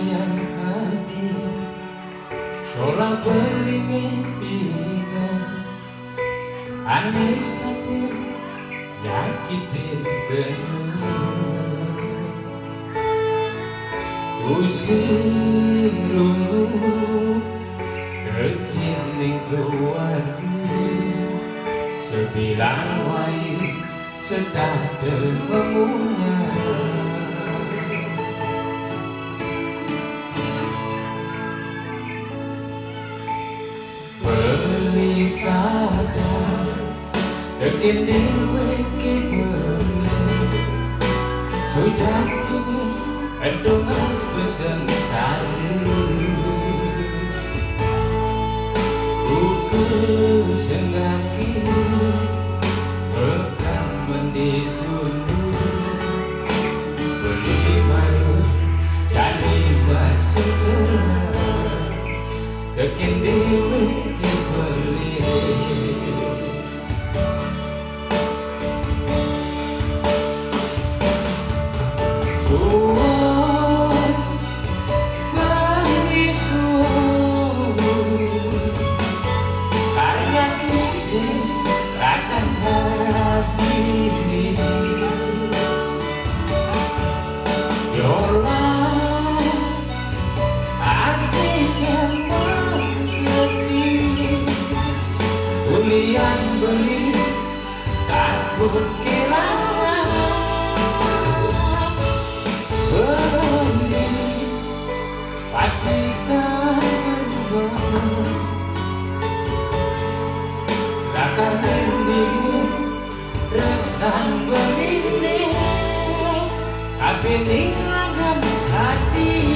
yang hadir, seolah berlimpiran, aneh satir, nyakitin kenal. Usir rungu, kekining keluarga, sebilang wai sedang termemunya. Berwisata dekin dewek kiberle, sujak kini endongan bersensari. Ukur sengaki bekam mendisunu, beli baru jadi masuk serah, dekin dewek kiberle. Your life, artinya mengerti. Ulian beli, takut kehilangan. Beli, pastikan berubah. Rakar ini, resah beli, tapi ninggalkan hati.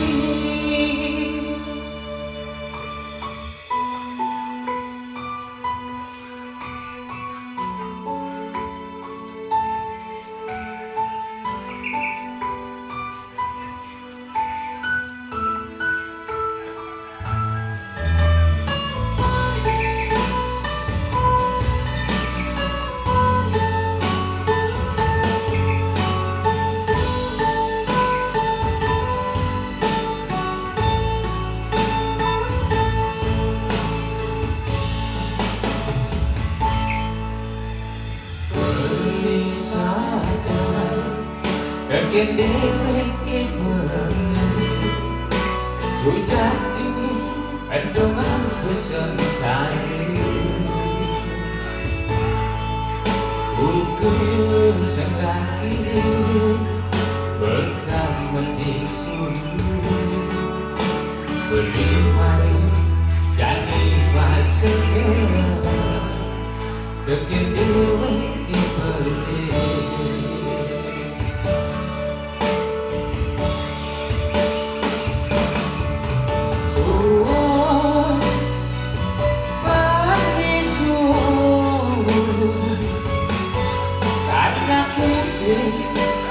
Dekin dewek kiberle, sujak ini endongan bersensari. Ukur sengkaki bekam mendisunu, beli mari jadi masuk serah, dekin dewek kiberle.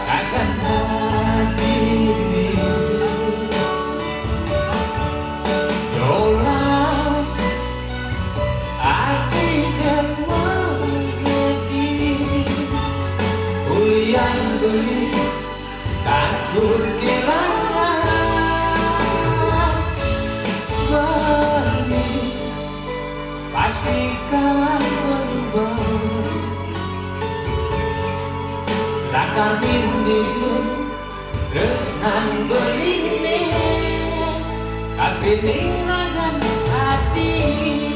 Akan hati Your life, arti dan mengerti. Ulian beli, takut kehilangan. Beli, pastikan berubah. Rakar ini resah beli, tapi ninggalkan hati.